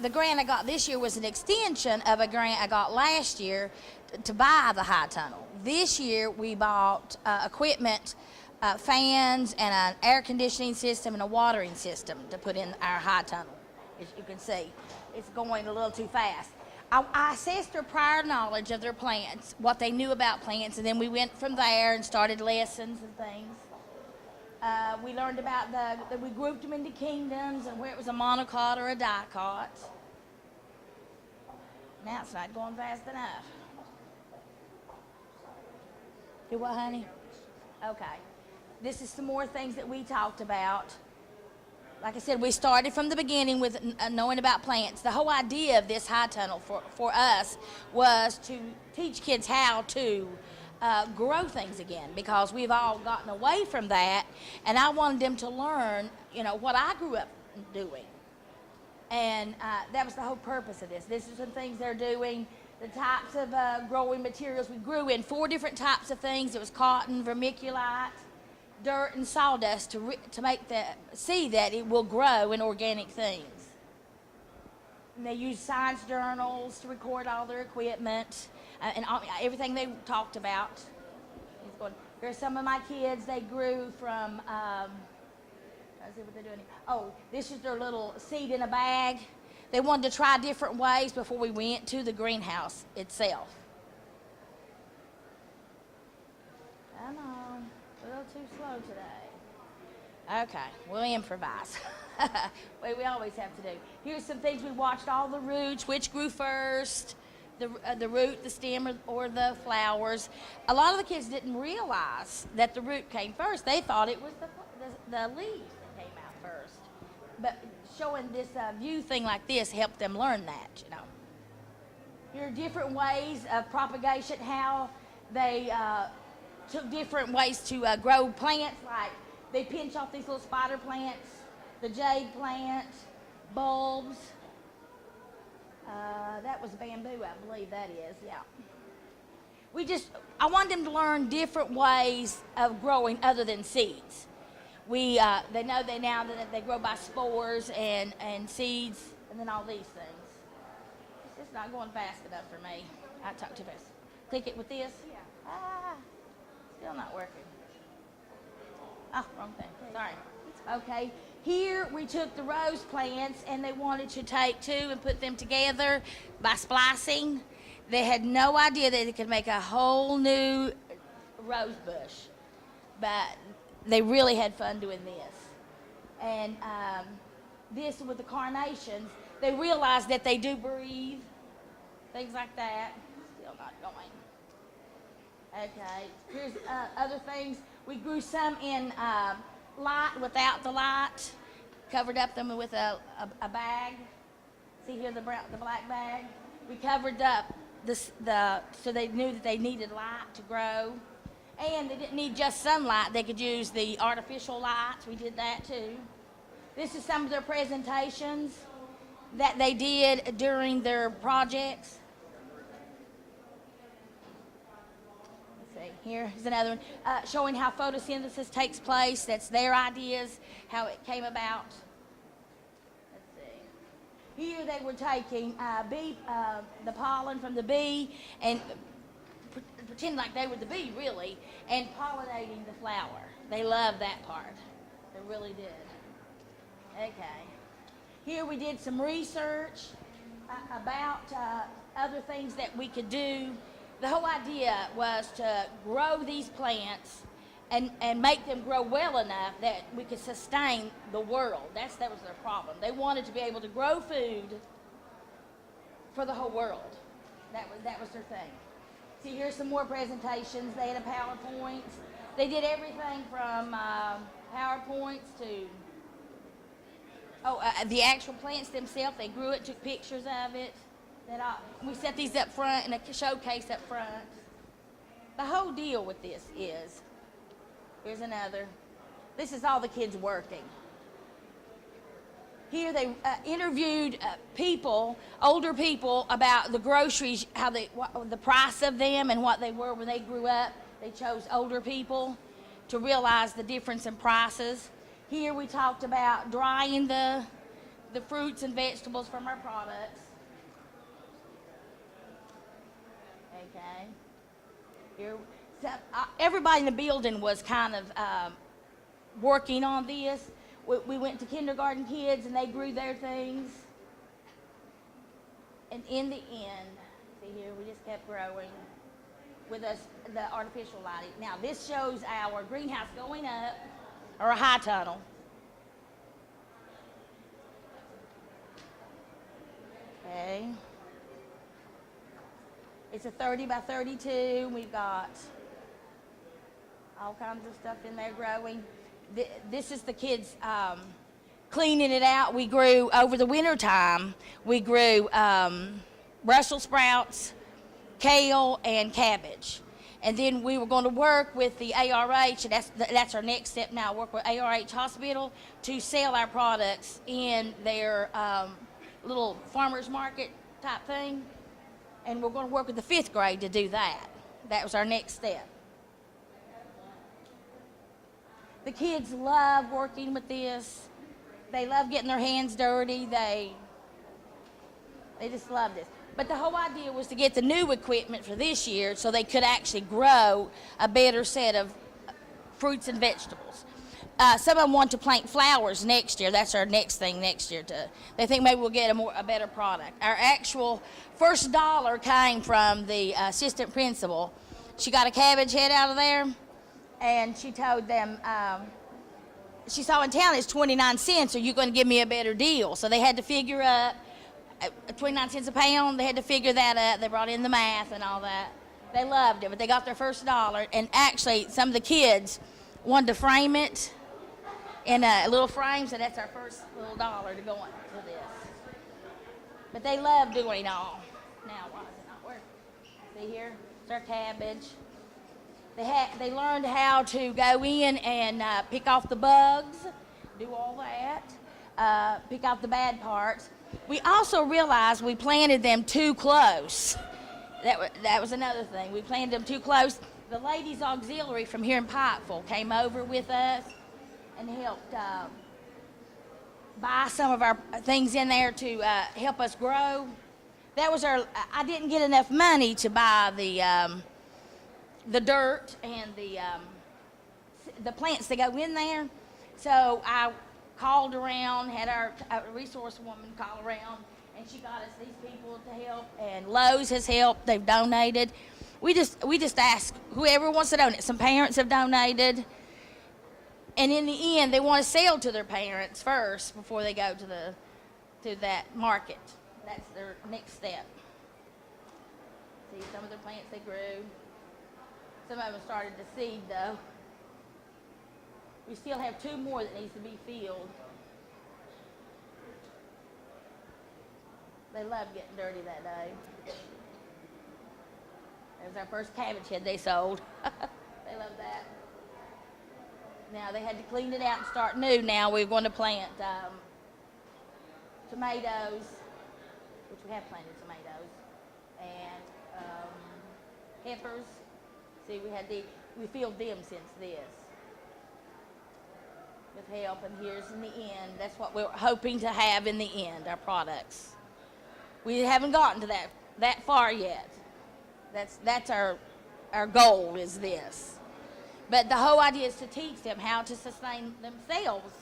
the grant I got this year was an extension of a grant I got last year to buy the high tunnel. This year we bought equipment, fans, and an air conditioning system and a watering system to put in our high tunnel. As you can see, it's going a little too fast. I assessed their prior knowledge of their plants, what they knew about plants, and then we went from there and started lessons and things. We learned about we grouped them into kingdoms and where it was a monocot or a dicot. Now it's not going fast enough. Do what, honey? Okay. This is some more things that we talked about. Like I said, we started from the beginning with knowing about plants. The whole idea of this high tunnel for us was to teach kids how to grow things again, because we've all gotten away from that, and I wanted them to learn, what I grew up doing. And that was the whole purpose of this. This is some things they're doing. The types of growing materials. We grew in 4 different types of things. It was cotton, vermiculite, dirt, and sawdust to make see that it will grow in organic things. And they use science journals to record all their equipment and everything they talked about. Here's some of my kids. They grew from, let's see what they're doing here. Oh, this is their little seed in a bag. They wanted to try different ways before we went to the greenhouse itself. Come on, a little too slow today. Okay, we'll improvise. we always have to do. Here's some things we watched, all the roots, which grew first, the root, the stem, or the flowers. A lot of the kids didn't realize that the root came first. They thought it was the leaves that came out first. But showing this view thing like this helped them learn that, There are different ways of propagation, how they took different ways to grow plants, like they pinch off these little spider plants, the jade plant, bulbs. That was bamboo, I believe that is, yeah. I wanted them to learn different ways of growing other than seeds. They know now that they grow by spores and seeds and then all these things. It's just not going fast enough for me. I talk too fast. Click it with this? Yeah. Still not working. Oh, wrong thing. Sorry. Okay. Here we took the rose plants and they wanted to take 2 and put them together by splicing. They had no idea that they could make a whole new rose bush. But they really had fun doing this. And this with the carnations, they realized that they do breathe, things like that. Still not going. Okay, here's other things. We grew some in light without the light, covered up them with a bag. See here the black bag? We covered up so they knew that they needed light to grow. And they didn't need just sunlight. They could use the artificial lights. We did that too. This is some of their presentations that they did during their projects. Let's see, here's another one showing how photosynthesis takes place. That's their ideas, how it came about. Let's see. Here they were taking the pollen from the bee and pretend like they were the bee, really, and pollinating the flower. They loved that part. They really did. Okay. Here we did some research about other things that we could do. The whole idea was to grow these plants and make them grow well enough that we could sustain the world. That was their problem. They wanted to be able to grow food for the whole world. That was their thing. See, here's some more presentations. They had a PowerPoint. They did everything from PowerPoints to the actual plants themselves. They grew it, took pictures of it. We set these up front in a showcase up front. The whole deal with this is, here's another. This is all the kids working. Here they interviewed people, older people, about the groceries, the price of them and what they were when they grew up. They chose older people to realize the difference in prices. Here we talked about drying the the fruits and vegetables from our products. Okay. Here, so, everybody in the building was kind of working on this. We went to kindergarten kids and they grew their things. And in the end, see here, we just kept growing with us the artificial lighting. Now this shows our greenhouse going up, or a high tunnel. Okay. It's a 30 by 32. We've got all kinds of stuff in there growing. This is the kids cleaning it out. We grew, over the winter time, we grew Brussels sprouts, kale, and cabbage. And then we were going to work with the ARH, and that's our next step now, work with ARH Hospital to sell our products in their little farmer's market type thing. And we're going to work with the 5th grade to do that. That was our next step. The kids love working with this. They love getting their hands dirty. They just love this. But the whole idea was to get the new equipment for this year so they could actually grow a better set of fruits and vegetables. Some of them want to plant flowers next year. That's our next thing next year. They think maybe we'll get a better product. Our actual first dollar came from the assistant principal. She got a cabbage head out of there, and she told them, she saw in town it's 29 cents, are you going to give me a better deal? So they had to figure up 29 cents a pound. They had to figure that up. They brought in the math and all that. They loved it, but they got their first dollar. And actually, some of the kids wanted to frame it in a little frame, so that's our first little dollar to go into this. But they love doing it all. Now, why is it not working? See here? It's our cabbage. They learned how to go in and pick off the bugs, do all that, pick out the bad parts. We also realized we planted them too close. That was another thing. We planted them too close. The ladies' auxiliary from here in Pikeville came over with us and helped buy some of our things in there to help us grow. That was I didn't get enough money to buy the dirt and the plants that go in there. So I called around, had our resource woman call around, and she got us these people to help, and Lowe's has helped. They've donated. We just ask whoever wants to donate. Some parents have donated, and in the end, they want to sell to their parents first before they go to that market. That's their next step. See, some of the plants they grew. Some of them started to seed, though. We still have 2 more that needs to be filled. They loved getting dirty that day. That was our first cabbage head they sold. They loved that. Now they had to clean it out and start new. Now we're going to plant tomatoes, which we have planted tomatoes, and peppers. See, we filled them since this. With help, and here's in the end, that's what we're hoping to have in the end, our products. We haven't gotten to that far yet. That's our goal is this. But the whole idea is to teach them how to sustain themselves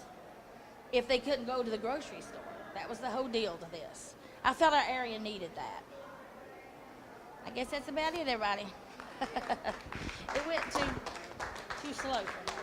if they couldn't go to the grocery store. That was the whole deal to this. I felt our area needed that. I guess that's about it, everybody. It went too slow for me.